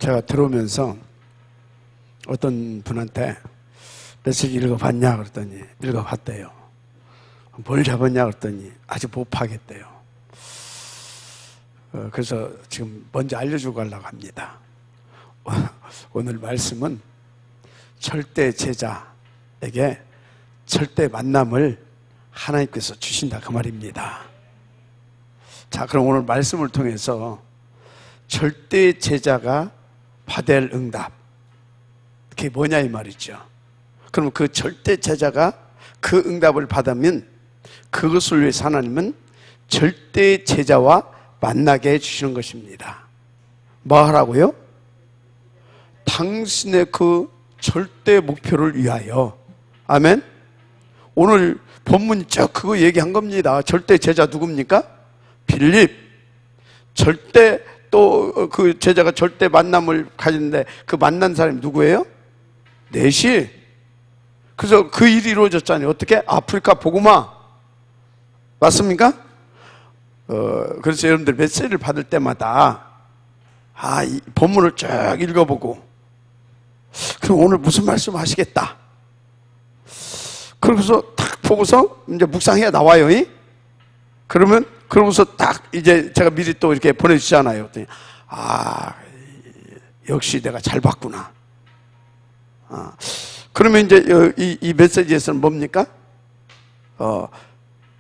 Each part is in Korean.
제가 들어오면서 어떤 분한테 메시지 읽어봤냐 그랬더니 읽어봤대요. 뭘 잡았냐 그랬더니 아직 못 파겠대요. 그래서 지금 먼저 알려주고 가려고 합니다. 오늘 말씀은 절대 제자에게 절대 만남을 하나님께서 주신다 그 말입니다. 자, 그럼 오늘 말씀을 통해서 절대 제자가 받을 응답, 그게 뭐냐 이 말이죠. 그럼 그 절대 제자가 그 응답을 받으면 그것을 위해서 하나님은 절대 제자와 만나게 해주시는 것입니다. 뭐 하라고요? 당신의 그 절대 목표를 위하여. 아멘? 오늘 본문이 쭉 그거 얘기한 겁니다. 절대 제자 누굽니까? 빌립. 절대 또 그 제자가 절대 만남을 가지는데 그 만난 사람이 누구예요? 넷이. 그래서 그 일이 이루어졌잖아요. 어떻게? 아프리카 복음화. 맞습니까? 그래서 여러분들 메시지를 받을 때마다 이 본문을 쭉 읽어보고 그럼 오늘 무슨 말씀 하시겠다. 그러고서 딱 보고서 이제 묵상해야 나와요. 그러고서 딱 이제 제가 미리 또 이렇게 보내주잖아요. 역시 내가 잘 봤구나. 그러면 이제 이 메시지에서는 뭡니까?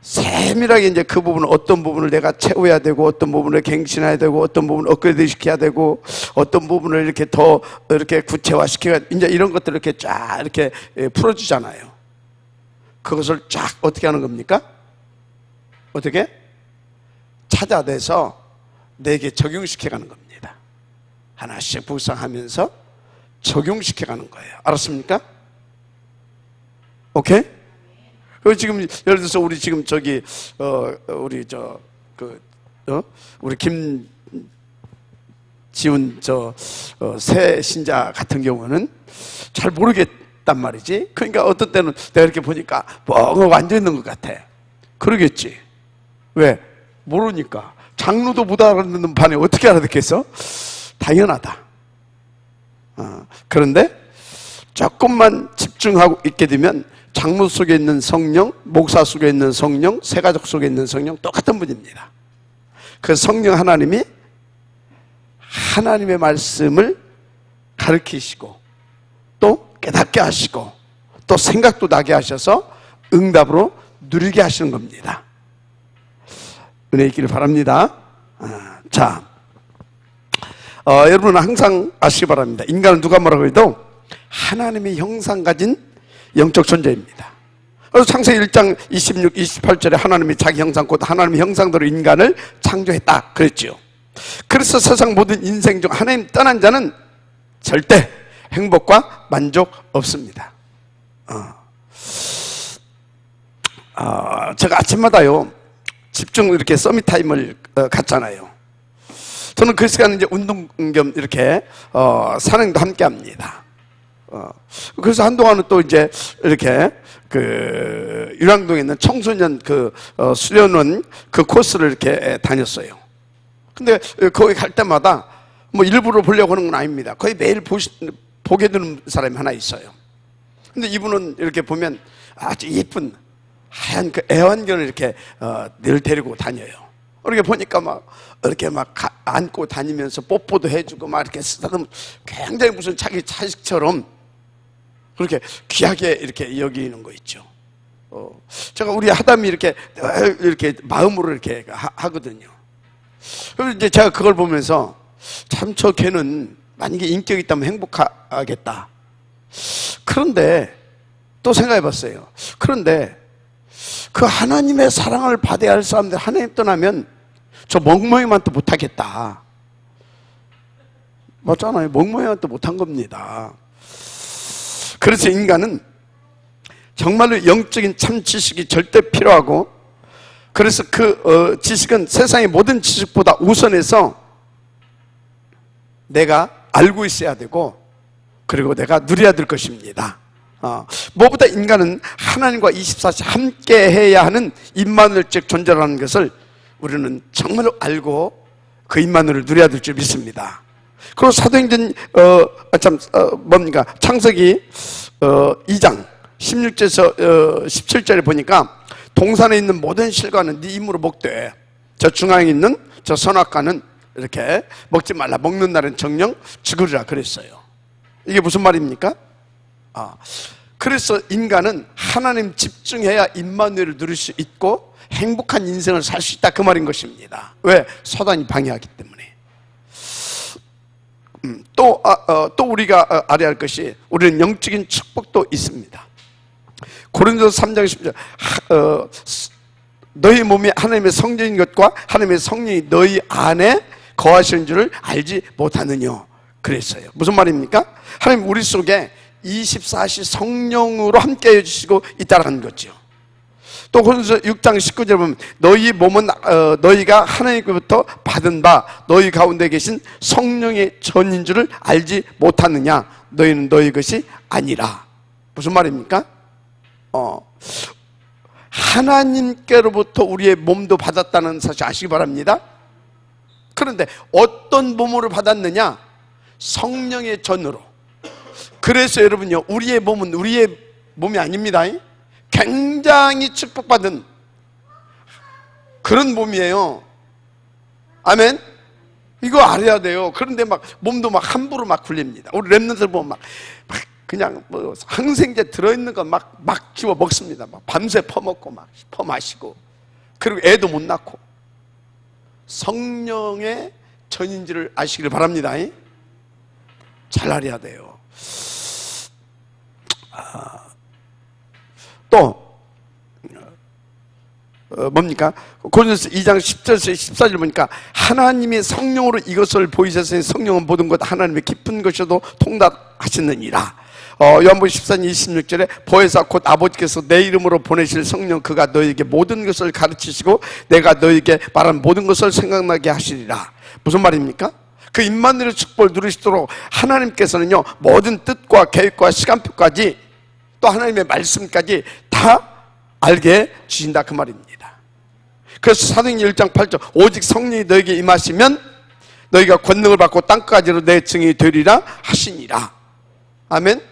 세밀하게 이제 그 부분을 어떤 부분을 내가 채워야 되고 어떤 부분을 갱신해야 되고 어떤 부분을 업그레이드 시켜야 되고 어떤 부분을 이렇게 더 이렇게 구체화시켜야 이제 이런 것들을 이렇게 쫙 이렇게 풀어주잖아요. 그것을 쫙 어떻게 하는 겁니까? 어떻게? 찾아내서 내게 적용시켜가는 겁니다. 하나씩 묵상하면서 적용시켜가는 거예요. 알았습니까? 오케이? 그 지금 예를 들어서 우리 지금 저기 우리 우리 김지훈 새 신자 같은 경우는 잘 모르겠단 말이지. 그러니까 어떤 때는 내가 이렇게 보니까 멍하고 앉아 있는 것 같아. 그러겠지. 왜? 모르니까. 장로도 못 알아듣는 반에 어떻게 알아듣겠어? 당연하다. 그런데 조금만 집중하고 있게 되면 장로 속에 있는 성령, 목사 속에 있는 성령, 새가족 속에 있는 성령 똑같은 분입니다. 그 성령 하나님이 하나님의 말씀을 가르치시고 또 깨닫게 하시고 또 생각도 나게 하셔서 응답으로 누리게 하시는 겁니다. 은혜 있기를 바랍니다. 자, 여러분은 항상 아시기 바랍니다. 인간은 누가 뭐라고 해도 하나님의 형상 가진 영적 존재입니다. 그래서 창세기 1장 26, 28절에 하나님이 자기 형상 곧 하나님의 형상대로 인간을 창조했다 그랬죠. 그래서 세상 모든 인생 중 하나님 떠난 자는 절대 행복과 만족 없습니다. 제가 아침마다요 집중 이렇게 서밋 타임을 갖잖아요. 저는 그 시간에 이제 운동 겸 이렇게 산행도 함께 합니다. 그래서 한동안은 또 이제 이렇게 그 유랑동에 있는 청소년 수련원 그 코스를 이렇게 다녔어요. 근데 거기 갈 때마다 뭐 일부러 보려고 하는 건 아닙니다. 거의 매일 보게 되는 사람이 하나 있어요. 근데 이분은 이렇게 보면 아주 예쁜 하얀 그 애완견을 이렇게 늘 데리고 다녀요. 이렇게 보니까 이렇게 안고 다니면서 뽀뽀도 해주고 이렇게 쓰다듬 굉장히 무슨 자기 자식처럼 그렇게 귀하게 이렇게 여기는 거 있죠. 제가 우리 하담이 이렇게 마음으로 이렇게 하거든요. 그래서 이제 제가 그걸 보면서 참 저 걔는 만약에 인격이 있다면 행복하겠다. 그런데 또 생각해 봤어요. 그런데 그 하나님의 사랑을 받아야 할 사람들 하나님 떠나면 저 멍멍이만도 못하겠다. 맞잖아요. 멍멍이만도 못한 겁니다. 그래서 인간은 정말로 영적인 참 지식이 절대 필요하고 그래서 그 지식은 세상의 모든 지식보다 우선해서 내가 알고 있어야 되고 그리고 내가 누려야 될 것입니다. 무엇보다 인간은 하나님과 24시 함께 해야 하는 임마누엘적 존재라는 것을 우리는 정말로 알고 그 임마누엘을 누려야 될 줄 믿습니다. 그리고 사도행전 뭡니까? 창세기 2장 16절에서 17절에 보니까 동산에 있는 모든 실과는 네 힘으로 먹되 저 중앙에 있는 저 선악과는 이렇게 먹지 말라. 먹는 날은 정령 죽으리라 그랬어요. 이게 무슨 말입니까? 그래서 인간은 하나님 집중해야 임마누엘을 누릴 수 있고 행복한 인생을 살 수 있다 그 말인 것입니다. 왜? 사단이 방해하기 때문에. 또 우리가 알아야 할 것이 우리는 영적인 축복도 있습니다. 고린도서 3장 10절 너희 몸이 하나님의 성전인 것과 하나님의 성령이 너희 안에 거하시는 줄을 알지 못하느냐 그랬어요. 무슨 말입니까? 하나님 우리 속에 24시 성령으로 함께 해주시고 있다는 거죠. 또 고린도서 6장 19절에 보면 너희 몸은 너희가 하나님께로부터 받은 바 너희 가운데 계신 성령의 전인 줄을 알지 못하느냐. 너희는 너희 것이 아니라. 무슨 말입니까? 하나님께로부터 우리의 몸도 받았다는 사실 아시기 바랍니다. 그런데 어떤 몸으로 받았느냐? 성령의 전으로. 그래서 여러분요, 우리의 몸은 우리의 몸이 아닙니다. 굉장히 축복받은 그런 몸이에요. 아멘. 이거 알아야 돼요. 그런데 막 몸도 막 함부로 막 굴립니다. 우리 랩런트들 보면 막 그냥 뭐 항생제 들어있는 거 막 집어 먹습니다. 막 밤새 퍼먹고 막 퍼마시고, 그리고 애도 못 낳고. 성령의 전인지를 아시길 바랍니다. 잘 알아야 돼요. 또 뭡니까? 고린도서 2장 10절에서 14절 보니까 하나님의 성령으로 이것을 보이셨으니 성령은 모든 것 하나님의 기쁜 것이어도 통달하시느니라. 요한복음 14장 26절에 보혜사 곧 아버지께서 내 이름으로 보내실 성령 그가 너희에게 모든 것을 가르치시고 내가 너희에게 말한 모든 것을 생각나게 하시리라. 무슨 말입니까? 그 임마누엘의 축복을 누리시도록 하나님께서는요 모든 뜻과 계획과 시간표까지 또 하나님의 말씀까지 다 알게 주신다 그 말입니다. 그래서 사도행전 1장 8절 오직 성령이 너에게 임하시면 너희가 권능을 받고 땅까지로 내 증인이 되리라 하시니라. 아멘.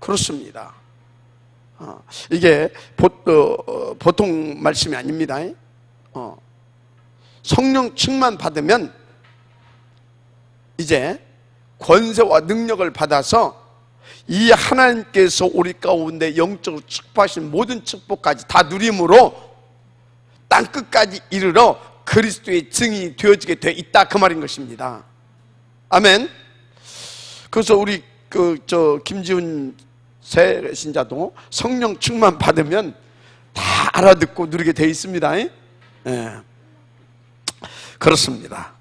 그렇습니다. 이게 보통 말씀이 아닙니다. 성령 충만 받으면 이제 권세와 능력을 받아서 이 하나님께서 우리 가운데 영적으로 축복하신 모든 축복까지 다 누림으로 땅끝까지 이르러 그리스도의 증인이 되어지게 돼 있다 그 말인 것입니다. 아멘. 그래서 우리 김지훈 새 신자도 성령 충만 받으면 다 알아듣고 누리게 돼 있습니다. 그렇습니다.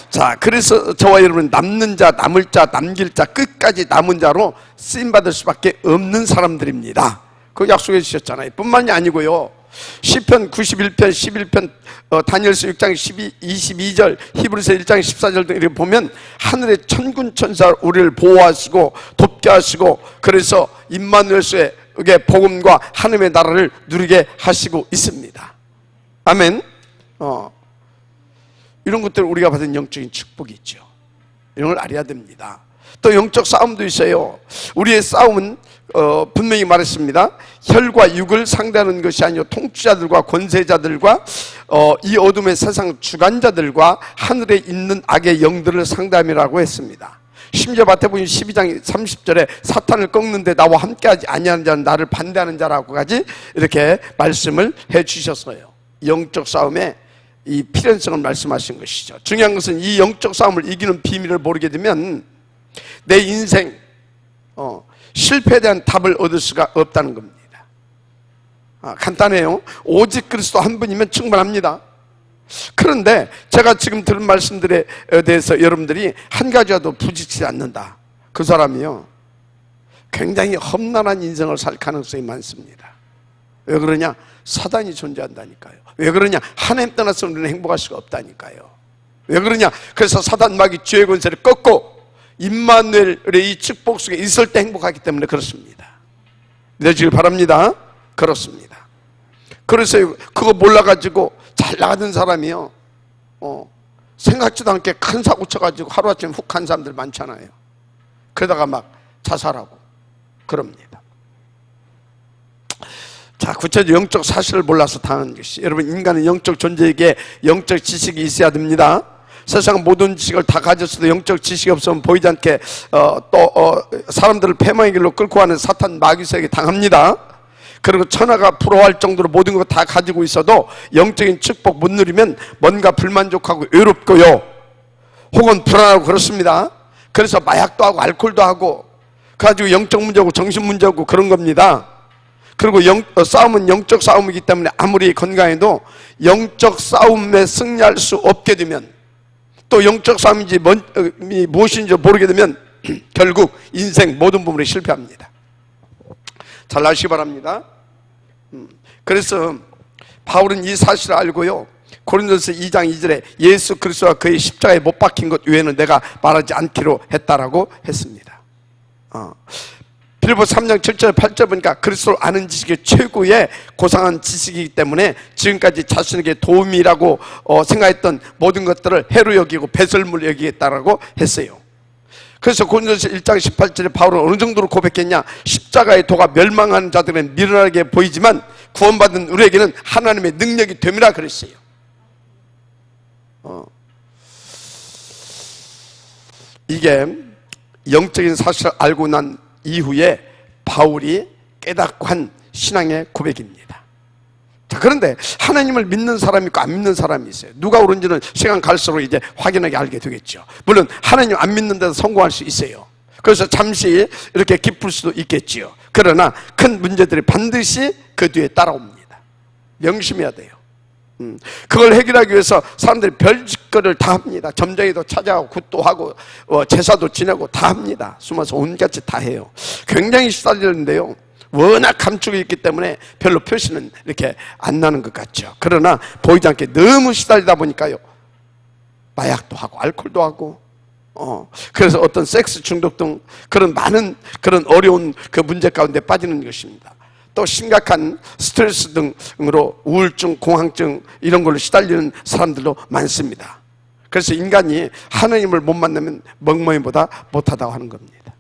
자, 그래서 저와 여러분은 남는 자, 남을 자, 남길 자, 끝까지 남은 자로 쓰임받을 수밖에 없는 사람들입니다. 그거 약속해 주셨잖아요. 뿐만이 아니고요, 시편 91편, 11편, 다니엘서 6장 22절, 히브리서 1장 14절 등 이렇게 보면 하늘의 천군 천사 우리를 보호하시고 돕게 하시고, 그래서 임마누엘의 복음과 하나님의 나라를 누리게 하시고 있습니다. 아멘. 이런 것들 우리가 받은 영적인 축복이 있죠. 이런 걸 알아야 됩니다. 또 영적 싸움도 있어요. 우리의 싸움은 분명히 말했습니다. 혈과 육을 상대하는 것이 아니요 통치자들과 권세자들과 이 어둠의 세상 주관자들과 하늘에 있는 악의 영들을 상대함이라고 했습니다. 심지어 마태복음 12장 30절에 사탄을 꺾는데 나와 함께하지 아니하는 자는 나를 반대하는 자라고까지 이렇게 말씀을 해주셨어요. 영적 싸움에 이 필연성을 말씀하신 것이죠. 중요한 것은 이 영적 싸움을 이기는 비밀을 모르게 되면 내 인생 실패에 대한 답을 얻을 수가 없다는 겁니다. 간단해요. 오직 그리스도 한 분이면 충분합니다. 그런데 제가 지금 들은 말씀들에 대해서 여러분들이 한 가지라도 부딪히지 않는다, 그 사람이요 굉장히 험난한 인생을 살 가능성이 많습니다. 왜 그러냐? 사단이 존재한다니까요. 왜 그러냐? 하나님 떠나서 우리는 행복할 수가 없다니까요. 왜 그러냐? 그래서 사단 마귀 죄의 권세를 꺾고 임마누엘의 이 축복 속에 있을 때 행복하기 때문에 그렇습니다. 믿어주길 바랍니다. 그렇습니다. 그래서 그거 몰라가지고 잘 나가던 사람이요 생각지도 않게 큰 사고 쳐가지고 하루아침에 훅 간 사람들 많잖아요. 그러다가 막 자살하고 그럽니다. 자, 구체적으로 영적 사실을 몰라서 당하는 것이, 여러분, 인간은 영적 존재에게 영적 지식이 있어야 됩니다. 세상 모든 지식을 다 가졌어도 영적 지식이 없으면 보이지 않게 사람들을 패망의 길로 끌고 가는 사탄 마귀에게 당합니다. 그리고 천하가 부러워할 정도로 모든 거 다 가지고 있어도 영적인 축복 못 누리면 뭔가 불만족하고 외롭고요, 혹은 불안하고 그렇습니다. 그래서 마약도 하고 알코올도 하고 그래가지고 영적 문제고 정신 문제고 그런 겁니다. 그리고 싸움은 영적 싸움이기 때문에 아무리 건강해도 영적 싸움에 승리할 수 없게 되면, 또 영적 싸움인지 무엇인지 모르게 되면 결국 인생 모든 부분에 실패합니다. 잘 아시기 바랍니다. 그래서 바울은 이 사실을 알고요, 고린도서 2장 2절에 예수 그리스도가 그의 십자가에 못 박힌 것 외에는 내가 말하지 않기로 했다라고 했습니다. 빌립보 3장 7절 8절 보니까 그리스도를 아는 지식이 최고의 고상한 지식이기 때문에 지금까지 자신에게 도움이라고 생각했던 모든 것들을 해로 여기고 배설물 여기겠다라고 했어요. 그래서 고린도서 1장 18절에 바울은 어느 정도로 고백했냐, 십자가의 도가 멸망하는 자들은 미련하게 보이지만 구원받은 우리에게는 하나님의 능력이 됨이라 그랬어요. 이게 영적인 사실을 알고 난 이후에 바울이 깨닫고 한 신앙의 고백입니다. 자, 그런데 하나님을 믿는 사람이 있고 안 믿는 사람이 있어요. 누가 옳은지는 시간 갈수록 이제 확연하게 알게 되겠죠. 물론 하나님 안 믿는 데서 성공할 수 있어요. 그래서 잠시 이렇게 기쁠 수도 있겠지요. 그러나 큰 문제들이 반드시 그 뒤에 따라옵니다. 명심해야 돼요. 그걸 해결하기 위해서 사람들이 별짓거리를 다 합니다. 점쟁이도 찾아가고 굿도 하고 제사도 지내고 다 합니다. 숨어서 온갖 짓 다 해요. 굉장히 시달리는데요, 워낙 감추고 있기 때문에 별로 표시는 이렇게 안 나는 것 같죠. 그러나 보이지 않게 너무 시달리다 보니까요, 마약도 하고 알코올도 하고 그래서 어떤 섹스 중독 등 그런 많은 그런 어려운 그 문제 가운데 빠지는 것입니다. 또 심각한 스트레스 등으로 우울증, 공황증 이런 걸로 시달리는 사람들도 많습니다. 그래서 인간이 하나님을 못 만나면 멍멍이보다 못하다고 하는 겁니다.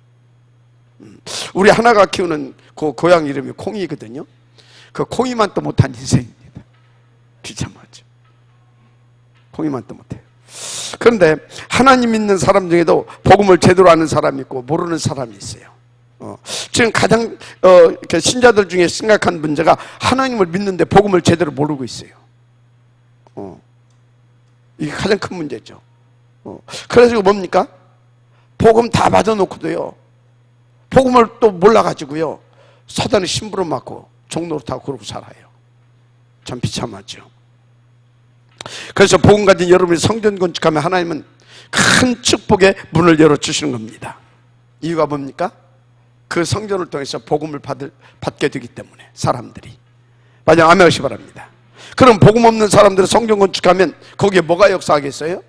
우리 하나가 키우는 그 고양 이름이 콩이거든요. 그 콩이만 또 못한 인생입니다. 비참하죠. 콩이만 또 못해요. 그런데 하나님 믿는 사람 중에도 복음을 제대로 아는 사람이 있고 모르는 사람이 있어요. 지금 가장 신자들 중에 심각한 문제가 하나님을 믿는데 복음을 제대로 모르고 있어요. 이게 가장 큰 문제죠. 그래서 뭡니까? 복음 다 받아놓고도요, 복음을 또 몰라가지고요, 사단의 심부름 맞고 종노릇하고 그러고 살아요. 참 비참하죠. 그래서 복음 가진 여러분이 성전 건축하면 하나님은 큰 축복의 문을 열어주시는 겁니다. 이유가 뭡니까? 그 성전을 통해서 복음을 받게 되기 때문에 사람들이. 만약 아멘 하시기 바랍니다. 그럼 복음 없는 사람들은 성전 건축하면 거기에 뭐가 역사하겠어요?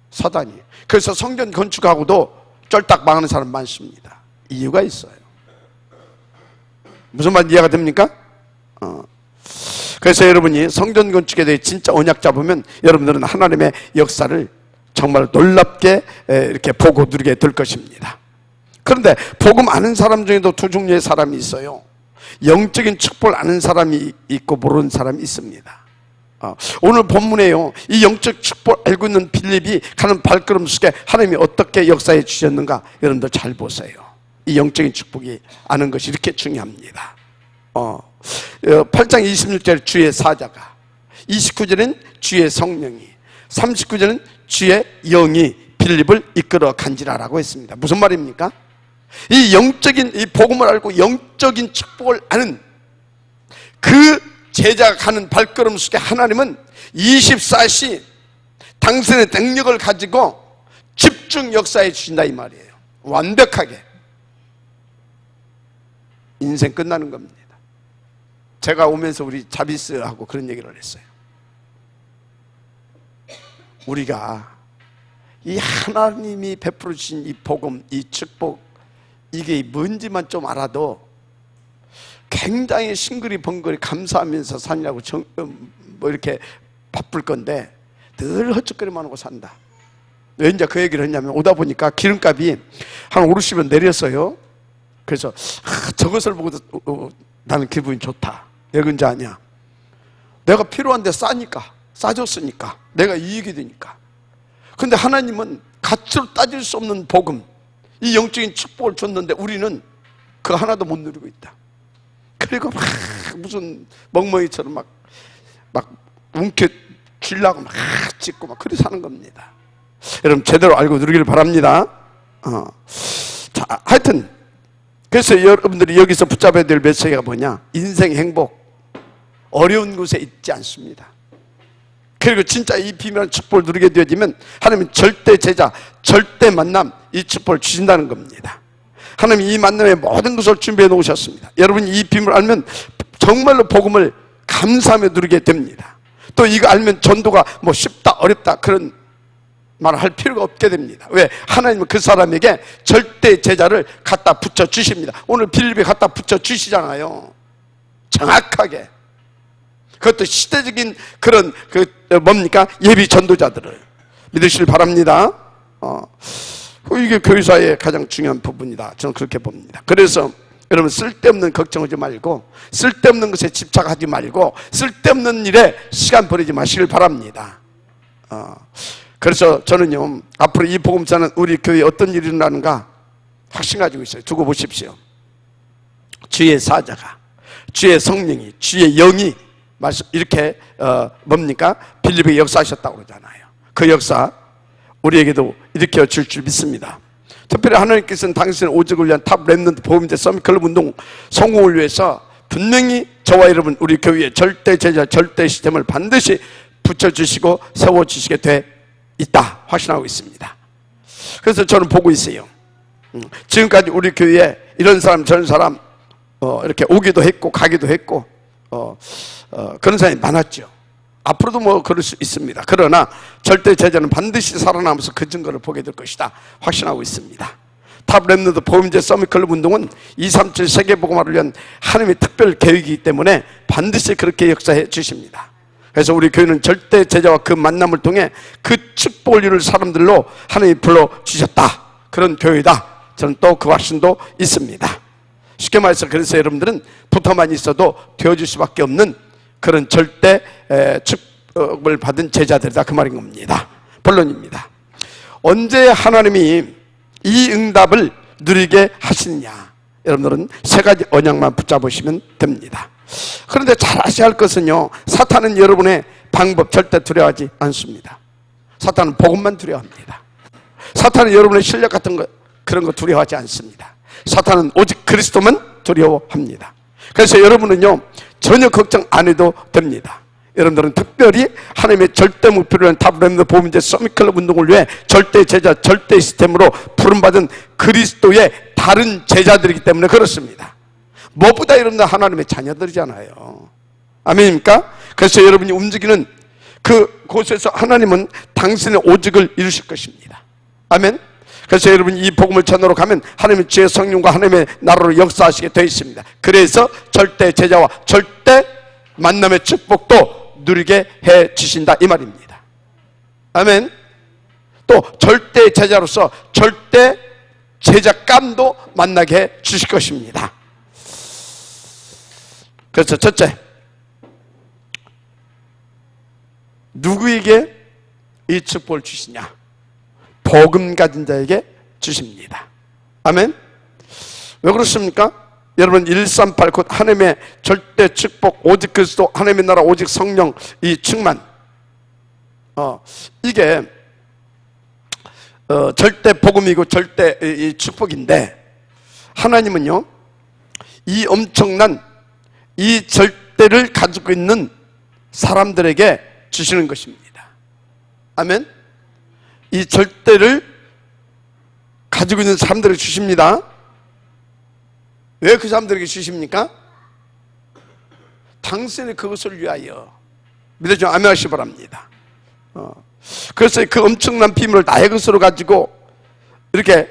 사단이. 그래서 성전 건축하고도 쫄딱 망하는 사람 많습니다. 이유가 있어요. 무슨 말 이해가 됩니까? 그래서 여러분이 성전 건축에 대해 진짜 언약 잡으면 여러분들은 하나님의 역사를 정말 놀랍게 이렇게 보고 누리게 될 것입니다. 그런데 복음 아는 사람 중에도 두 종류의 사람이 있어요. 영적인 축복을 아는 사람이 있고 모르는 사람이 있습니다. 오늘 본문에요, 이 영적 축복을 알고 있는 빌립이 가는 발걸음 속에 하나님이 어떻게 역사해 주셨는가 여러분들 잘 보세요. 이 영적인 축복이 아는 것이 이렇게 중요합니다. 8장 26절 주의 사자가, 29절은 주의 성령이, 39절은 주의 영이 빌립을 이끌어 간지라라고 했습니다. 무슨 말입니까? 이 영적인 이 복음을 알고 영적인 축복을 아는 그 제자가 가는 발걸음 속에 하나님은 24시 당신의 능력을 가지고 집중 역사해 주신다 이 말이에요. 완벽하게. 인생 끝나는 겁니다. 제가 오면서 우리 자비스하고 그런 얘기를 했어요. 우리가 이 하나님이 베풀어 주신 이 복음, 이 축복, 이게 뭔지만 좀 알아도 굉장히 싱글이 번글이 감사하면서 사느라고 뭐 이렇게 바쁠 건데, 늘 헛짓거리만 하고 산다. 왜 이제 그 얘기를 했냐면, 오다 보니까 기름값이 한 5, 60원 내렸어요. 그래서 저것을 보고도 나는 기분이 좋다. 왜 그런지 아냐? 내가 필요한데 싸니까, 싸졌으니까, 내가 이익이 되니까. 근데 하나님은 가치로 따질 수 없는 복음, 이 영적인 축복을 줬는데 우리는 그 하나도 못 누리고 있다. 그리고 막 무슨 멍멍이처럼 막 움켜쥐려고 막 찍고 막 그리 사는 겁니다. 여러분 제대로 알고 누리기를 바랍니다. 자, 하여튼 그래서 여러분들이 여기서 붙잡아야 될 메시지가 뭐냐? 인생 행복 어려운 곳에 있지 않습니다. 그리고 진짜 이 비밀한 축복을 누리게 되어지면 하나님은 절대 제자, 절대 만남, 이 축복을 주신다는 겁니다. 하나님이 이 만남에 모든 것을 준비해 놓으셨습니다. 여러분이 이 비밀을 알면 정말로 복음을 감사하며 누리게 됩니다. 또 이거 알면 전도가 뭐 쉽다 어렵다 그런 말을 할 필요가 없게 됩니다. 왜? 하나님은 그 사람에게 절대 제자를 갖다 붙여 주십니다. 오늘 빌립에 갖다 붙여 주시잖아요. 정확하게. 그것도 시대적인 그런 뭡니까? 예비 전도자들을 믿으시길 바랍니다. 이게 교회사의 가장 중요한 부분이다. 저는 그렇게 봅니다. 그래서 여러분 쓸데없는 걱정하지 말고 쓸데없는 것에 집착하지 말고 쓸데없는 일에 시간 버리지 마시길 바랍니다. 그래서 저는요, 앞으로 이 복음사는 우리 교회에 어떤 일이 일어나는가 확신 가지고 있어요. 두고 보십시오. 주의 사자가, 주의 성령이, 주의 영이 이렇게 뭡니까? 빌립에 역사하셨다고 그러잖아요. 그 역사 우리에게도 일으켜 줄 줄 믿습니다. 특별히 하나님께서는 당신의 오직을 위한 탑 렘넌트 보험제 서밋클럽 운동 성공을 위해서 분명히 저와 여러분 우리 교회에 절대 제자 절대 시스템을 반드시 붙여주시고 세워주시게 돼 있다 확신하고 있습니다. 그래서 저는 보고 있어요. 지금까지 우리 교회에 이런 사람 저런 사람 이렇게 오기도 했고 가기도 했고 그런 사람이 많았죠. 앞으로도 뭐 그럴 수 있습니다. 그러나 절대 제자는 반드시 살아남아서 그 증거를 보게 될 것이다 확신하고 있습니다. 탑 렘넌트 보험제 서밋클럽 운동은 237 세계복음화를 위한 하나님의 특별 계획이기 때문에 반드시 그렇게 역사해 주십니다. 그래서 우리 교회는 절대 제자와 그 만남을 통해 그 축복을 이룰 사람들로 하나님이 불러주셨다. 그런 교회다. 저는 또 그 확신도 있습니다. 쉽게 말해서 그래서 여러분들은 붙어만 있어도 되어줄 수밖에 없는 그런 절대 축복을 받은 제자들이다 그 말인 겁니다. 본론입니다. 언제 하나님이 이 응답을 누리게 하시느냐? 여러분들은 세 가지 언약만 붙잡으시면 됩니다. 그런데 잘 아셔야 할 것은요, 사탄은 여러분의 방법 절대 두려워하지 않습니다. 사탄은 복음만 두려워합니다. 사탄은 여러분의 실력 같은 거 그런 거 두려워하지 않습니다. 사탄은 오직 그리스도만 두려워합니다. 그래서 여러분은요 전혀 걱정 안 해도 됩니다. 여러분들은 특별히 하나님의 절대 목표를 위한 탑 렘넌트 보험제 서밋클럽 운동을 위해 절대 제자 절대 시스템으로 부름받은 그리스도의 다른 제자들이기 때문에 그렇습니다. 무엇보다 여러분들 하나님의 자녀들이잖아요. 아멘입니까? 그래서 여러분이 움직이는 그곳에서 하나님은 당신의 오직을 이루실 것입니다. 아멘. 그래서 여러분이 이 복음을 전하러 가면 하나님의 주의 성령과 하나님의 나라로 역사하시게 되어 있습니다. 그래서 절대 제자와 절대 만남의 축복도 누리게 해 주신다 이 말입니다. 아멘. 또 절대 제자로서 절대 제자감도 만나게 해 주실 것입니다. 그래서 첫째, 누구에게 이 축복을 주시냐? 복음 가진 자에게 주십니다. 아멘. 왜 그렇습니까? 여러분 138 곧 하나님의 절대 축복 오직 그리스도 하나님의 나라 오직 성령 이 충만 이게 절대 복음이고 절대 이 축복인데 하나님은요 이 엄청난 이 절대를 가지고 있는 사람들에게 주시는 것입니다. 아멘. 이 절대를 가지고 있는 사람들에게 주십니다. 왜 그 사람들에게 주십니까? 당신의 그것을 위하여. 믿어주면 아멘 하시기 바랍니다. 그래서 그 엄청난 비밀을 나의 것으로 가지고 이렇게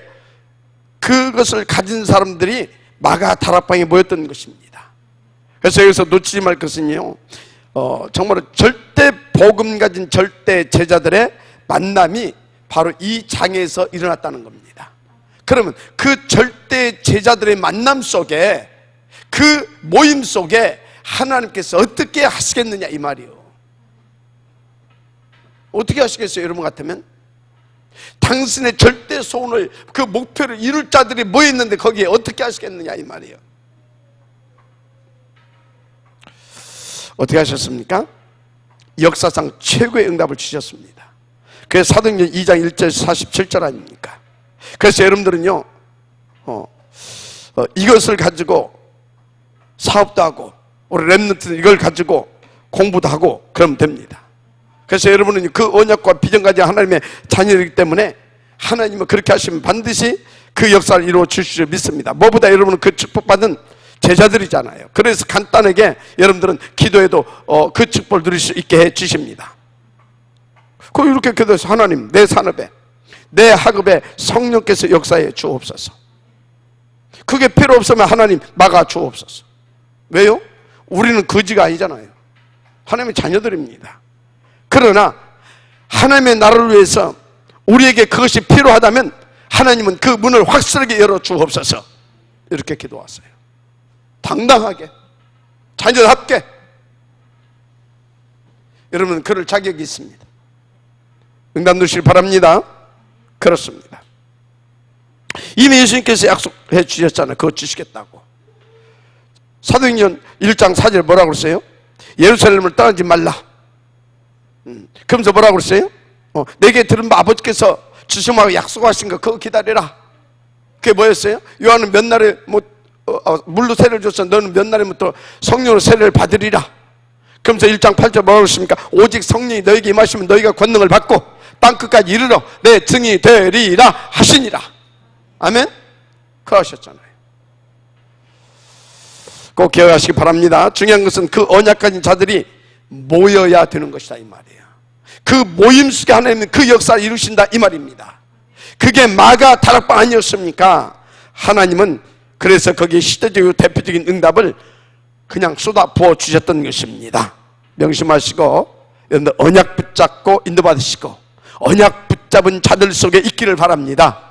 그것을 가진 사람들이 마가 다락방에 모였던 것입니다. 그래서 여기서 놓치지 말 것은요 정말 절대 복음 가진 절대 제자들의 만남이 바로 이 장에서 일어났다는 겁니다. 그러면 그 절대 제자들의 만남 속에, 그 모임 속에 하나님께서 어떻게 하시겠느냐 이 말이요. 어떻게 하시겠어요? 여러분 같으면 당신의 절대 소원을, 그 목표를 이룰 자들이 모였는데 거기에 어떻게 하시겠느냐 이 말이에요. 어떻게 하셨습니까? 역사상 최고의 응답을 주셨습니다. 그래서 사도행전 2장 1절 47절 아닙니까? 그래서 여러분들은요 이것을 가지고 사업도 하고 우리 렘넌트는 이걸 가지고 공부도 하고 그러면 됩니다. 그래서 여러분은 그 언약과 비전 가진 하나님의 자녀이기 때문에 하나님은 그렇게 하시면 반드시 그 역사를 이루어 주실 줄 믿습니다. 뭐보다 여러분은 그 축복받은 제자들이잖아요. 그래서 간단하게 여러분들은 기도해도 그 축복을 누릴 수 있게 해 주십니다. 그 이렇게 기도해서 하나님, 내 산업에, 내 학업에 성령께서 역사해 주옵소서. 그게 필요 없으면 하나님 막아 주옵소서. 왜요? 우리는 거지가 아니잖아요. 하나님의 자녀들입니다. 그러나 하나님의 나라를 위해서 우리에게 그것이 필요하다면 하나님은 그 문을 확실하게 열어 주옵소서. 이렇게 기도하세요. 당당하게, 자녀답게. 여러분 그럴 자격이 있습니다. 응답 누시길 바랍니다. 그렇습니다. 이미 예수님께서 약속해 주셨잖아요. 그거 주시겠다고. 사도행전 1장 4절 뭐라고 그랬어요? 예루살렘을 떠나지 말라. 그러면서 뭐라고 그랬어요? 내게 들은 바 아버지께서 주시마고 약속하신 거 그거 기다리라. 그게 뭐였어요? 요한은 몇 날에 물로 세례를 줬어. 너는 몇 날에부터 성령으로 세례를 받으리라. 그러면서 1장 8절 뭐라고 그랬습니까? 오직 성령이 너에게 임하시면 너희가 권능을 받고 땅끝까지 이르러 내 증이 되리라 하시니라. 아멘? 그거 하셨잖아요. 꼭 기억하시기 바랍니다. 중요한 것은 그 언약 가진 자들이 모여야 되는 것이다 이 말이에요. 그 모임 속에 하나님은 그 역사를 이루신다 이 말입니다. 그게 마가 다락방 아니었습니까? 하나님은 그래서 거기에 시대적이고 대표적인 응답을 그냥 쏟아 부어 주셨던 것입니다. 명심하시고 여러분들 언약 붙잡고 인도받으시고 언약 붙잡은 자들 속에 있기를 바랍니다.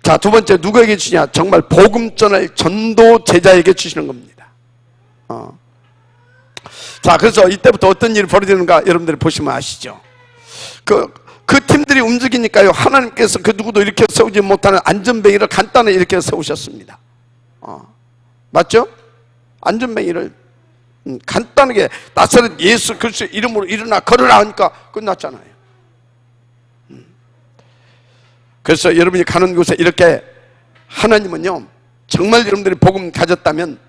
자, 두 번째 누구에게 주냐? 정말 복음 전할 전도 제자에게 주시는 겁니다. 자, 그래서 이때부터 어떤 일이 벌어지는가 여러분들이 보시면 아시죠? 그 팀들이 움직이니까요, 하나님께서 그 누구도 일으켜 세우지 못하는 안전뱅이를 간단히 일으켜 세우셨습니다. 맞죠? 안전뱅이를 간단하게 나사렛 예수 그리스도의 이름으로 일어나 걸으라 하니까 끝났잖아요. 그래서 여러분이 가는 곳에 이렇게 하나님은요, 정말 여러분들이 복음 가졌다면,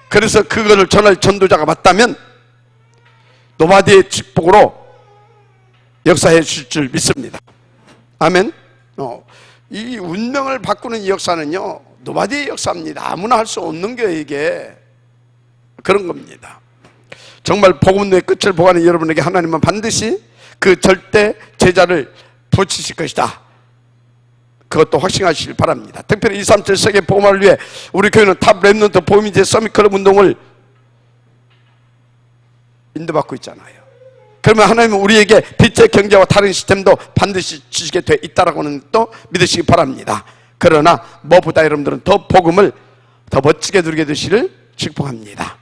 그래서 그거를 전할 전도자가 맞다면 노바디의 축복으로 역사해 주실 줄 믿습니다. 아멘. 이 운명을 바꾸는 이 역사는요, 노바디의 역사입니다. 아무나 할 수 없는 게 이게 그런 겁니다. 정말 복음의 끝을 보가는 여러분에게 하나님은 반드시 그 절대 제자를 붙이실 것이다. 그것도 확신하시길 바랍니다. 특별히 237 세계 복음화를 위해 우리 교회는 탑 렘넌트 복음인재 서밋 클럽 운동을 인도받고 있잖아요. 그러면 하나님은 우리에게 빛의 경제와 다른 시스템도 반드시 주시게 돼 있다라고는 또 믿으시기 바랍니다. 그러나 무엇보다 여러분들은 더 복음을 더 멋지게 누리게 되시를 축복합니다.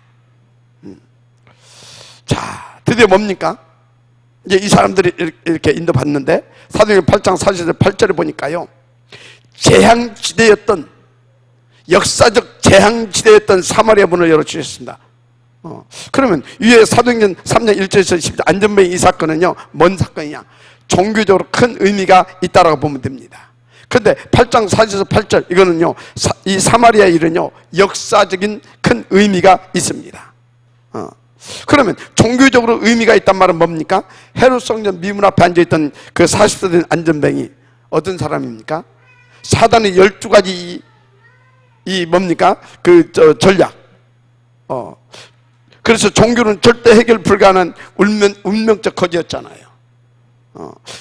자, 드디어 뭡니까? 이제 이 사람들이 이렇게 인도받는데 사도행전 8장 48절에 보니까요, 재앙지대였던, 역사적 재앙지대였던 사마리아 문을 열어주셨습니다. 그러면 위에 사도행전 3장 1절에서 10절 안전뱅이 이 사건은요, 뭔 사건이냐? 종교적으로 큰 의미가 있다라고 보면 됩니다. 그런데 8장 4절에서 8절 이거는요, 이 사마리아 일은요, 역사적인 큰 의미가 있습니다. 그러면 종교적으로 의미가 있단 말은 뭡니까? 헤롯 성전 미문 앞에 앉아있던 그 40세 된 안전뱅이 어떤 사람입니까? 사단의 12가지 이 뭡니까? 전략. 그래서 종교는 절대 해결 불가능한 운명적 거지였잖아요.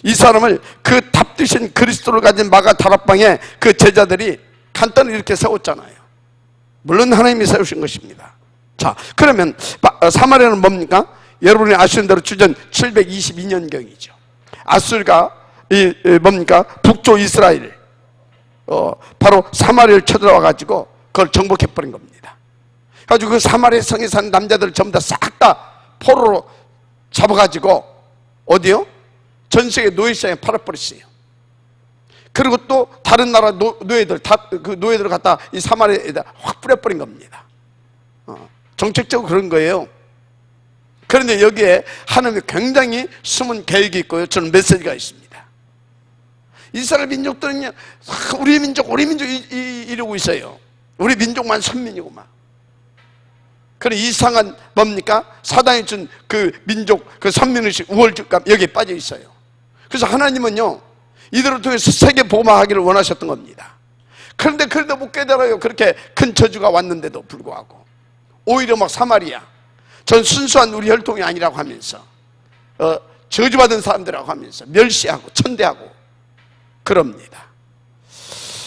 이 사람을 그 답되신 그리스도를 가진 마가 다락방에 그 제자들이 간단히 이렇게 세웠잖아요. 물론 하나님이 세우신 것입니다. 자, 그러면 사마리아는 뭡니까? 여러분이 아시는 대로 주전 722년경이죠. 아수르가 뭡니까? 북쪽 이스라엘 바로 사마리아를 쳐들어와 가지고 그걸 정복해버린 겁니다. 가지고 그 사마리아 성에 사는 남자들을 전부 다 싹 다 포로로 잡아가지고 어디요? 전 세계 노예시장에 팔아버렸어요. 그리고 또 다른 나라 노예들 그 노예들을 갖다 이 사마리아에다 확 뿌려버린 겁니다. 정책적으로 그런 거예요. 그런데 여기에 하나님의 굉장히 숨은 계획이 있고요. 저는 메시지가 있습니다. 이스라엘 민족들은요, 우리 민족 이러고 있어요. 우리 민족만 선민이고만. 그래 이상한 뭡니까? 사단이 준 그 민족 그 선민의식 우월감 여기에 빠져 있어요. 그래서 하나님은요 이들을 통해서 세계 복음화하기를 원하셨던 겁니다. 그런데 그래도 못 깨달아요. 그렇게 큰 저주가 왔는데도 불구하고 오히려 막 사마리아 전 순수한 우리 혈통이 아니라고 하면서 저주받은 사람들이라고 하면서 멸시하고 천대하고 그럽니다.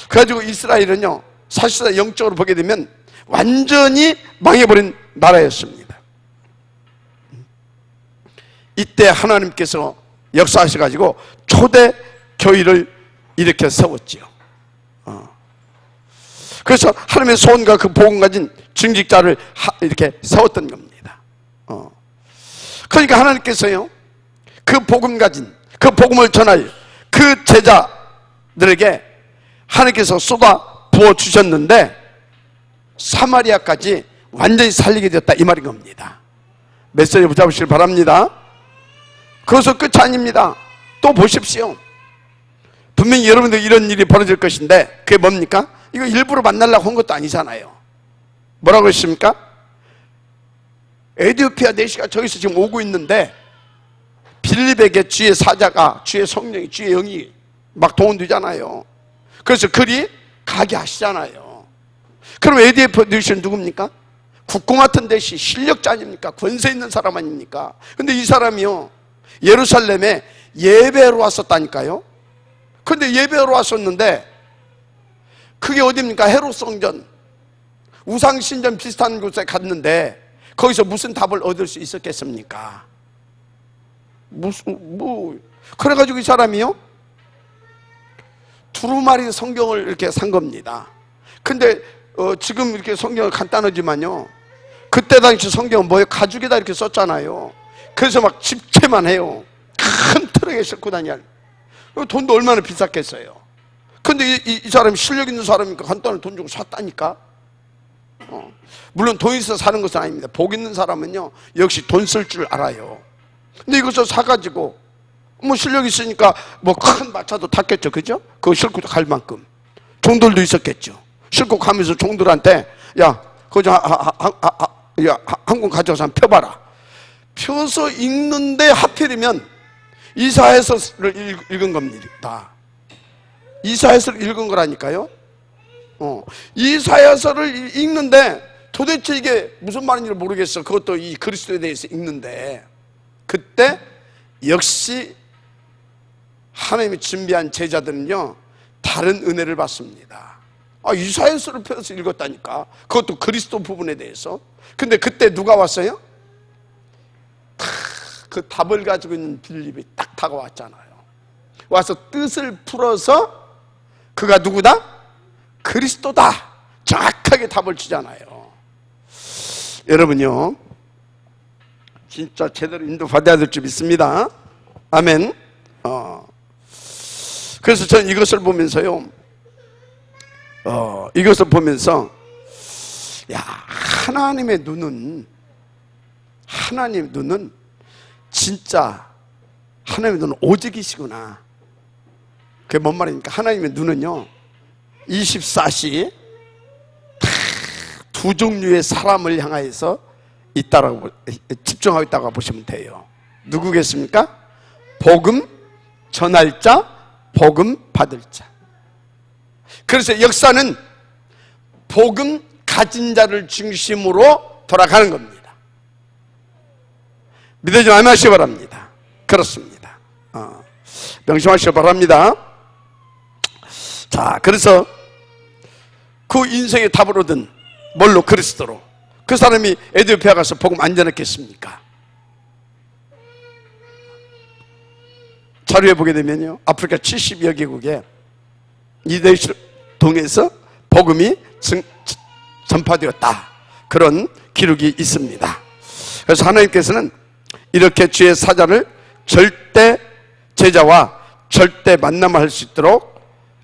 그래가지고 이스라엘은요 사실상 영적으로 보게 되면 완전히 망해버린 나라였습니다. 이때 하나님께서 역사하셔가지고 초대 교회를 일으켜 세웠지요. 그래서 하나님의 소원과 그 복음 가진 중직자를 이렇게 세웠던 겁니다. 그러니까 하나님께서요 그 복음 가진 그 복음을 전할 그 제자들에게 하나님께서 쏟아 부어 주셨는데 사마리아까지 완전히 살리게 되었다 이 말인 겁니다. 메시지 붙잡으시길 바랍니다. 그것은 끝이 아닙니다. 또 보십시오. 분명히 여러분들 이런 일이 벌어질 것인데 그게 뭡니까? 이거 일부러 만나려고 한 것도 아니잖아요. 뭐라고 했습니까? 에티오피아 내시가 저기서 지금 오고 있는데 빌립에게 주의 사자가 주의 성령이 주의 영이 막 동원되잖아요. 그래서 그리 가게 하시잖아요. 그럼 에티오피아 내시는 누굽니까? 국공 같은 대시 실력자 아닙니까? 권세 있는 사람 아닙니까? 근데 이 사람이요 예루살렘에 예배로 왔었다니까요. 근데 예배로 왔었는데 그게 어디입니까? 헤롯 성전 우상신전 비슷한 곳에 갔는데 거기서 무슨 답을 얻을 수 있었겠습니까? 그래가지고 이 사람이요 두루마리 성경을 이렇게 산 겁니다. 근데 지금 이렇게 성경을 간단하지만요 그때 당시 성경은 뭐예요? 가죽에다 이렇게 썼잖아요. 그래서 막 집채만 해요. 큰 트럭에 싣고 다녀. 돈도 얼마나 비쌌겠어요. 근데 이 사람이 실력 있는 사람이니까 간단히 돈 주고 샀다니까. 물론 돈 있어서 사는 것은 아닙니다. 복 있는 사람은요 역시 돈 쓸 줄 알아요. 근데 이것을 사가지고 뭐 실력 있으니까 뭐 큰 마차도 탔겠죠, 그죠? 그거 싣고 갈 만큼 종들도 있었겠죠. 싣고 가면서 종들한테 야 그거 좀 한 권 가져가서 한번 펴봐라. 펴서 읽는데 하필이면 이사야서를 읽은 겁니다. 이사야서를 읽은 거라니까요. 이사야서를 읽는데 도대체 이게 무슨 말인지 모르겠어. 그것도 이 그리스도에 대해서 읽는데 그때 역시 하나님이 준비한 제자들은요 다른 은혜를 받습니다. 이사야서를 펴서 읽었다니까. 그것도 그리스도 부분에 대해서. 근데 그때 누가 왔어요? 그 답을 가지고 있는 빌립이 딱 다가왔잖아요. 와서 뜻을 풀어서 그가 누구다? 그리스도다. 정확하게 답을 주잖아요. 여러분요 진짜 제대로 인도받아야 될 줄 믿습니다. 아멘. 그래서 저는 이것을 보면서요 이것을 보면서 야 하나님의 눈은 진짜 하나님의 눈은 오직이시구나. 그게 뭔 말입니까? 하나님의 눈은요 24시 두 종류의 사람을 향하여서 있다라고 집중하고 있다고 보시면 돼요. 누구겠습니까? 복음 전할 자, 복음 받을 자. 그래서 역사는 복음 가진 자를 중심으로 돌아가는 겁니다. 믿어지 않으시기 바랍니다. 그렇습니다. 명심하시기 바랍니다. 자, 그래서 그 인생의 답을 얻은 뭘로? 그리스도로. 그 사람이 에티오피아 가서 복음 안 전했겠습니까? 자료에 보게 되면요, 아프리카 70여 개국에 이대를 통해서 복음이 전파되었다, 그런 기록이 있습니다. 그래서 하나님께서는 이렇게 주의 사자를 절대 제자와 절대 만남을 할 수 있도록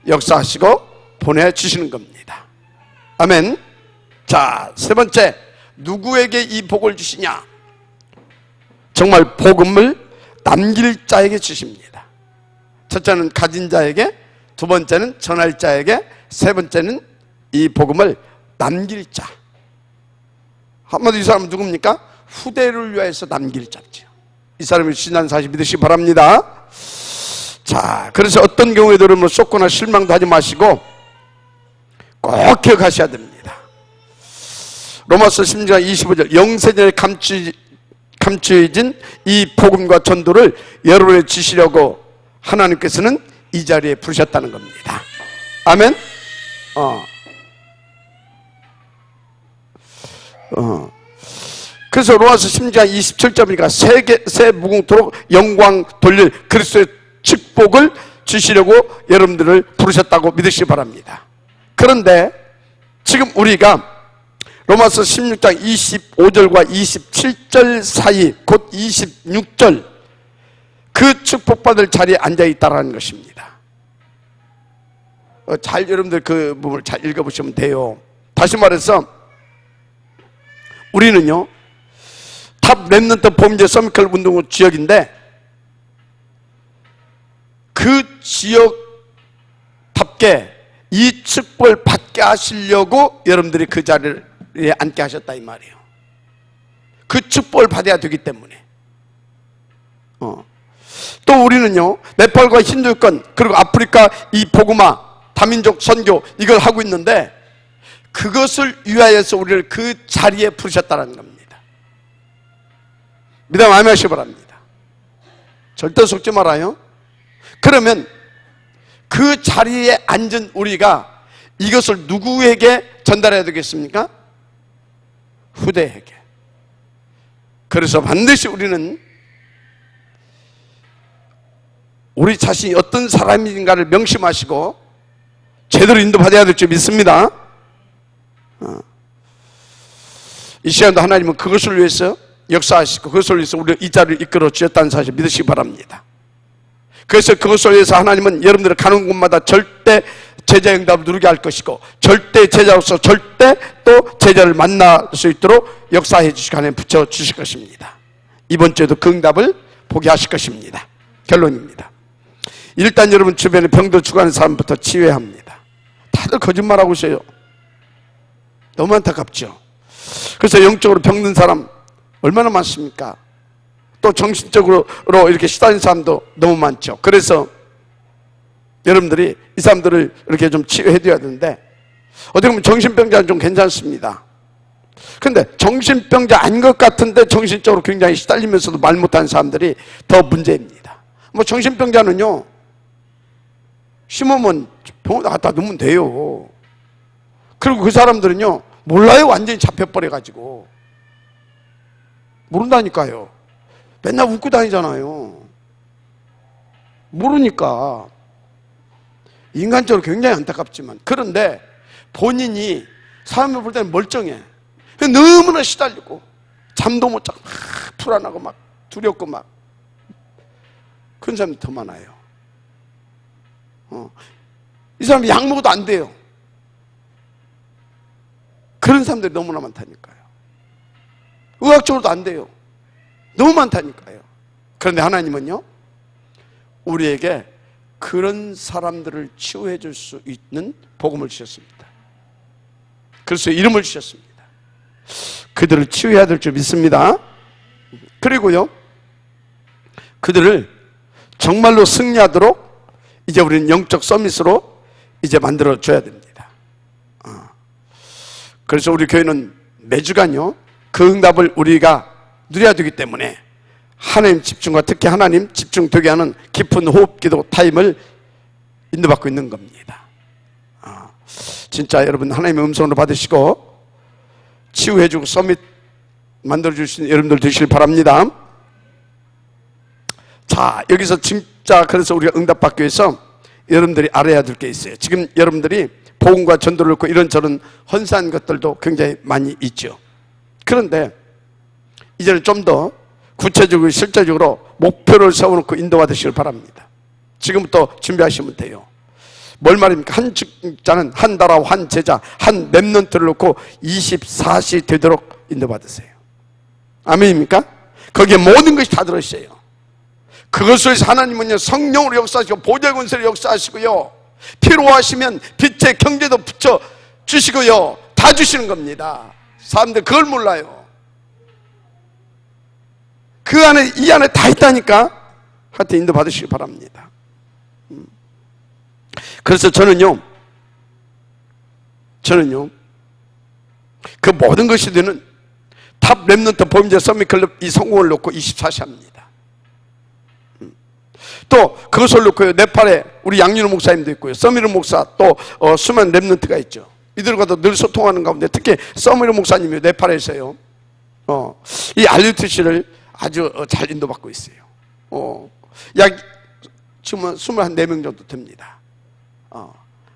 역사하시고 보내주시는 겁니다. 아멘. 자, 세 번째, 누구에게 이 복을 주시냐? 정말 복음을 남길 자에게 주십니다. 첫째는 가진 자에게, 두 번째는 전할 자에게, 세 번째는 이 복음을 남길 자. 한마디로 이 사람은 누굽니까? 후대를 위해서 남길 자죠. 이 사람이 신난 사실 믿으시기 바랍니다. 자, 그래서 어떤 경우에도 여러분 쏟거나 실망도 하지 마시고 꼭 기억하셔야 됩니다. 로마서 10장 25절, 영세전에 감추어진 이 복음과 전도를 여러분에 주시려고 하나님께서는 이 자리에 부르셨다는 겁니다. 아멘. 그래서 로마서 10장 27절이니까 새 무궁토록 영광 돌릴 그리스도의 축복을 주시려고 여러분들을 부르셨다고 믿으시기 바랍니다. 그런데 지금 우리가 로마서 16장 25절과 27절 사이, 곧 26절, 그 축복받을 자리에 앉아있다는 것입니다. 잘 여러분들 그 부분을 잘 읽어보시면 돼요. 다시 말해서 우리는요, 탑 랩넌트 범죄 서미컬 운동 지역인데 그 지역답게 이 축복을 받게 하시려고 여러분들이 그 자리에 앉게 하셨다 이 말이에요. 그 축복을 받아야 되기 때문에. 또 우리는요, 네팔과 힌두권, 그리고 아프리카 이 복음화 다민족 선교 이걸 하고 있는데 그것을 위하여서 우리를 그 자리에 부르셨다는 겁니다. 믿음 아멘하시기 바랍니다. 절대 속지 말아요. 그러면 그 자리에 앉은 우리가 이것을 누구에게 전달해야 되겠습니까? 후대에게. 그래서 반드시 우리는 우리 자신이 어떤 사람인가를 명심하시고 제대로 인도받아야 될 줄 믿습니다. 이 시간도 하나님은 그것을 위해서 역사하시고 그것을 위해서 우리 이 자리를 이끌어 주셨다는 사실 믿으시기 바랍니다. 그래서 그것을 위해서 하나님은 여러분들이 가는 곳마다 절대 제자 응답을 누리게 할 것이고 절대 제자로서 절대 또 제자를 만날 수 있도록 역사해 주시고 하나님 붙여 주실 것입니다. 이번 주에도 그 응답을 보게 하실 것입니다. 결론입니다. 일단 여러분 주변에 병도 죽어가는 사람부터 치유해야 합니다. 다들 거짓말하고 있어요. 너무 안타깝죠. 그래서 영적으로 병든 사람 얼마나 많습니까? 또 정신적으로 이렇게 시달린 사람도 너무 많죠. 그래서 여러분들이 이 사람들을 이렇게 좀 치유해줘야 되는데 어떻게 보면 정신병자는 좀 괜찮습니다. 근데 정신병자 아닌 것 같은데 정신적으로 굉장히 시달리면서도 말 못하는 사람들이 더 문제입니다. 뭐 정신병자는요, 심으면 병원 갖다 놓으면 돼요. 그리고 그 사람들은요, 몰라요. 완전히 잡혀버려가지고. 모른다니까요. 맨날 웃고 다니잖아요. 모르니까. 인간적으로 굉장히 안타깝지만. 그런데 본인이 사람을 볼 때는 멀쩡해. 너무나 시달리고 잠도 못 자고 막 불안하고 막 두렵고 막 그런 사람이 더 많아요. 이 사람이 약 먹어도 안 돼요. 그런 사람들이 너무나 많다니까요. 의학적으로도 안 돼요. 너무 많다니까요. 그런데 하나님은요, 우리에게 그런 사람들을 치유해 줄 수 있는 복음을 주셨습니다. 그래서 이름을 주셨습니다. 그들을 치유해야 될 줄 믿습니다. 그리고요, 그들을 정말로 승리하도록 이제 우리는 영적 서밋으로 이제 만들어 줘야 됩니다. 그래서 우리 교회는 매주간요, 그 응답을 우리가 누려야 되기 때문에 하나님 집중과 특히 하나님 집중되게 하는 깊은 호흡 기도 타임을 인도받고 있는 겁니다. 진짜 여러분 하나님의 음성으로 받으시고 치유해주고 서밋 만들어주신 여러분들 되시길 바랍니다. 자, 여기서 진짜 그래서 우리가 응답받기 위해서 여러분들이 알아야 될 게 있어요. 지금 여러분들이 복음과 전도를 놓고 이런저런 헌사한 것들도 굉장히 많이 있죠. 그런데 이제는 좀 더 구체적으로 실제적으로 목표를 세워놓고 인도받으시길 바랍니다. 지금부터 준비하시면 돼요. 뭘 말입니까? 한 직자는 한 나라, 한 제자, 한 렘넌트를 놓고 24시 되도록 인도받으세요. 아멘입니까? 거기에 모든 것이 다 들어있어요. 그것을 하나님은요, 성령으로 역사하시고 보좌의 권세로 역사하시고요, 필요하시면 빛의 경제도 붙여 주시고요, 다 주시는 겁니다. 사람들 그걸 몰라요. 그 안에, 이 안에 다 있다니까. 하여튼 인도 받으시기 바랍니다. 그래서 저는요 그 모든 것이 되는 탑 렘넌트 보험제 서밋클럽 이 성공을 놓고 24시 합니다. 또 그것을 놓고요, 네팔에 우리 양윤호 목사님도 있고요, 서미르 목사, 또 수많은 렘넌트가 있죠. 이들과도 늘 소통하는 가운데 특히 서미르 목사님이 네팔에서요, 이 RUTC를 아주 잘 인도받고 있어요. 약 지금 24명 정도 됩니다.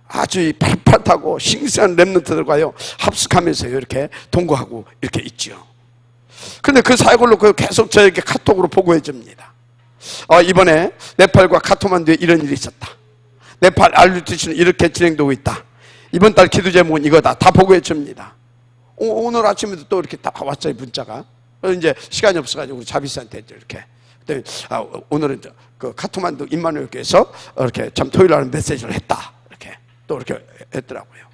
아주 팔팔하고 싱싱한 렘넌트들과요 합숙하면서요 이렇게 동거하고 이렇게 있죠. 근데 그 사역을 놓고 계속 저에게 카톡으로 보고해 줍니다. 이번에 네팔과 카트만두에 이런 일이 있었다. 네팔 RUTC는 이렇게 진행되고 있다. 이번 달 기도 제목은 이거다. 다 보고해 줍니다. 오늘 아침에도 또 이렇게 다 왔어요, 문자가. 이제 시간이 없어가지고 우리 자비스한테 이렇게. 오늘은 그 카트만두 임마누엘 교회에서 이렇게 참 토요일 날 메시지를 했다. 이렇게 또 이렇게 했더라고요.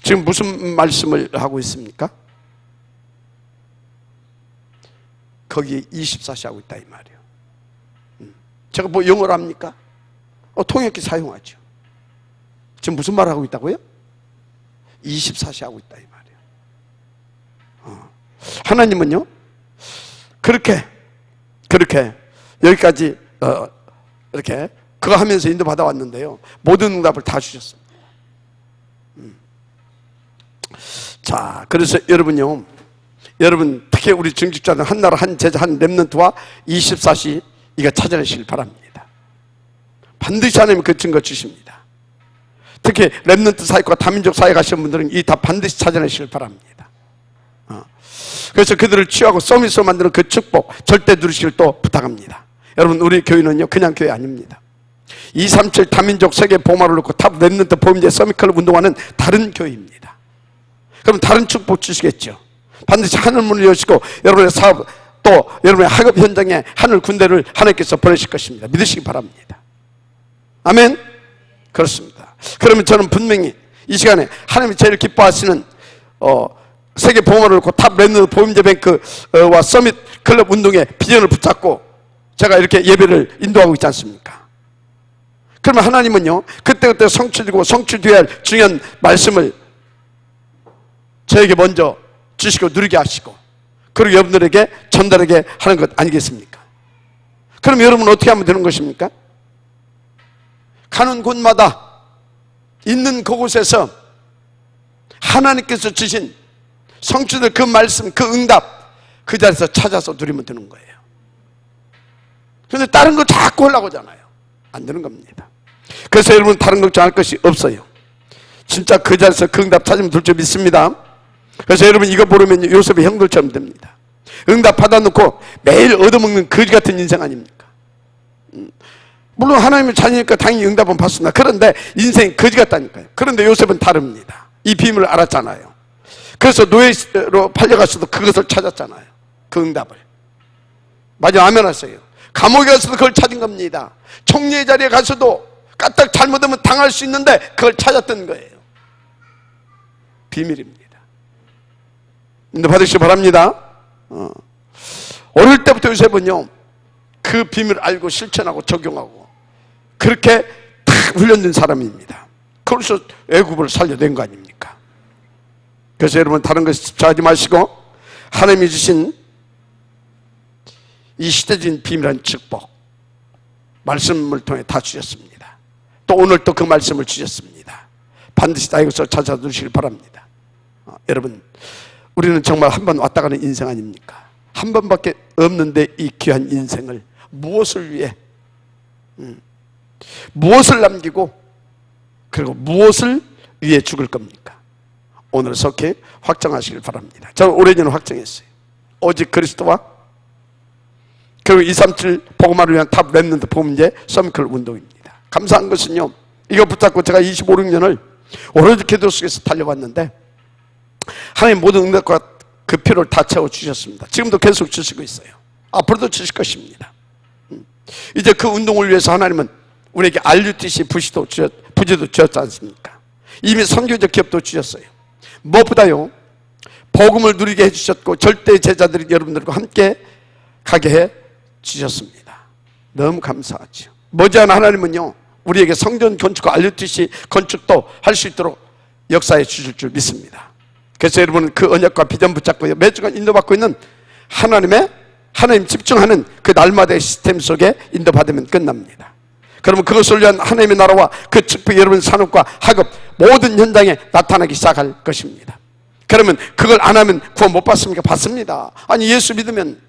지금 무슨 말씀을 하고 있습니까? 거기 24시 하고 있다 이 말이에요. 제가 뭐 영어를 합니까? 통역기 사용하죠. 지금 무슨 말을 하고 있다고요? 24시 하고 있다 이 말이에요. 하나님은요 그렇게 여기까지 이렇게 그거 하면서 인도 받아왔는데요, 모든 응답을 다 주셨습니다. 자, 그래서 여러분 특히 우리 중직자는 한 나라, 한 제자, 한 렘넌트와 24시 이거 찾아내시길 바랍니다. 반드시 하나님은 그 증거 주십니다. 특히 렘넌트 사역과 다민족 사역 하시는 분들은 이 다 반드시 찾아내시길 바랍니다. 그래서 그들을 취하고 서밋으로 만드는 그 축복 절대 누리시길 또 부탁합니다. 여러분, 우리 교회는요 그냥 교회 아닙니다. 237 다민족 세계 보마를 놓고 탑 렘넌트 보험제 서밋클럽 운동하는 다른 교회입니다. 그럼 다른 축복 주시겠죠. 반드시 하늘 문을 여시고 여러분의 사업, 또 여러분의 학업 현장에 하늘 군대를 하나님께서 보내실 것입니다. 믿으시기 바랍니다. 아멘. 그렇습니다. 그러면 저는 분명히 이 시간에 하나님이 제일 기뻐하시는 세계 보험을 놓고 탑 렘넌트 보험제 뱅크와 서밋 클럽 운동의 비전을 붙잡고 제가 이렇게 예배를 인도하고 있지 않습니까? 그러면 하나님은요 그때그때 성취되고 성취되어야 할 중요한 말씀을 저에게 먼저 주시고 누리게 하시고, 그리고 여러분들에게 전달하게 하는 것 아니겠습니까? 그럼 여러분은 어떻게 하면 되는 것입니까? 가는 곳마다 있는 그곳에서 하나님께서 주신 성취될 그 말씀, 그 응답 그 자리에서 찾아서 누리면 되는 거예요. 그런데 다른 걸 자꾸 하려고 하잖아요. 안 되는 겁니다. 그래서 여러분 다른 걱정할 것이 없어요. 진짜 그 자리에서 그 응답 찾으면 될 줄 믿습니다. 그래서 여러분 이거 보려면 요셉의 형들처럼 됩니다. 응답 받아놓고 매일 얻어먹는 거지 같은 인생 아닙니까? 물론 하나님의 자녀니까 당연히 응답은 받습니다. 그런데 인생이 거지 같다니까요. 그런데 요셉은 다릅니다. 이 비밀을 알았잖아요. 그래서 노예로 팔려갔어도 그것을 찾았잖아요. 그 응답을. 맞아, 아멘 하세요. 감옥에 가서도 그걸 찾은 겁니다. 총리의 자리에 가서도 까딱 잘못하면 당할 수 있는데 그걸 찾았던 거예요. 비밀입니다. 인도 받으시기 바랍니다. 어릴 때부터 요셉은요 그 비밀을 알고 실천하고 적용하고 그렇게 탁 훈련된 사람입니다. 그래서 애굽을 살려낸 거 아닙니까? 그래서 여러분 다른 것에 집착하지 마시고 하나님이 주신 이 시대적인 비밀한 축복 말씀을 통해 다 주셨습니다. 또 오늘 또 그 말씀을 주셨습니다. 반드시 다 이것을 찾아 누리시길 바랍니다. 여러분, 우리는 정말 한 번 왔다 가는 인생 아닙니까? 한 번밖에 없는데 이 귀한 인생을 무엇을 위해, 무엇을 남기고, 그리고 무엇을 위해 죽을 겁니까? 오늘 속히 확정하시길 바랍니다. 저는 오래전에 확정했어요. 오직 그리스도와, 그리고 237 복음화를 위한 탑 랩런트 복음제 서미클 운동입니다. 감사한 것은요, 이거 붙잡고 제가 25, 6년을 오로지 기도 속에서 달려왔는데 하나님 모든 응답과 그 필요를 다 채워주셨습니다. 지금도 계속 주시고 있어요. 앞으로도 주실 것입니다. 이제 그 운동을 위해서 하나님은 우리에게 RUTC 부지도 주셨지 않습니까? 이미 선교적 기업도 주셨어요. 무엇보다요, 복음을 누리게 해주셨고 절대 제자들이 여러분들과 함께 가게 해 주셨습니다. 너무 감사하죠. 머지않아 하나님은요, 우리에게 성전 건축과 RUTC 건축도 할 수 있도록 역사해 주실 줄 믿습니다. 그래서 여러분은 그 언약과 비전 붙잡고 매주간 인도받고 있는 하나님 집중하는 그 날마다의 시스템 속에 인도받으면 끝납니다. 그러면 그것을 위한 하나님의 나라와 그 축복이 여러분 산업과 학업 모든 현장에 나타나기 시작할 것입니다. 그러면 그걸 안 하면 구원 못 받습니까? 받습니다. 아니, 예수 믿으면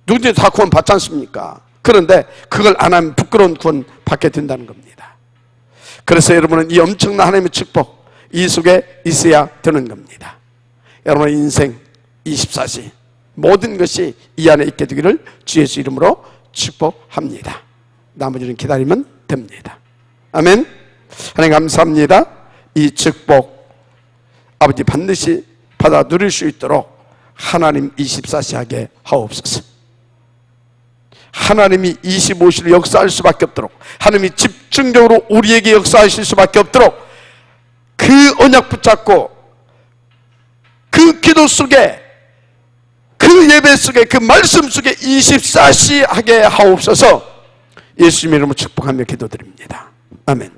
누구든지 다 구원 받지 않습니까? 그런데 그걸 안 하면 부끄러운 구원 받게 된다는 겁니다. 그래서 여러분은 이 엄청난 하나님의 축복 이 속에 있어야 되는 겁니다. 여러분의 인생 24시 모든 것이 이 안에 있게 되기를 주 예수 이름으로 축복합니다. 나머지는 기다리면 됩니다. 아멘. 하나님 감사합니다. 이 축복 아버지 반드시 받아 누릴 수 있도록 하나님 24시 하게 하옵소서. 하나님이 25시를 역사할 수밖에 없도록, 하나님이 집중적으로 우리에게 역사하실 수밖에 없도록 그 언약 붙잡고 그 기도 속에, 그 예배 속에, 그 말씀 속에 24시 하게 하옵소서. 예수님 이름으로 축복하며 기도드립니다. 아멘.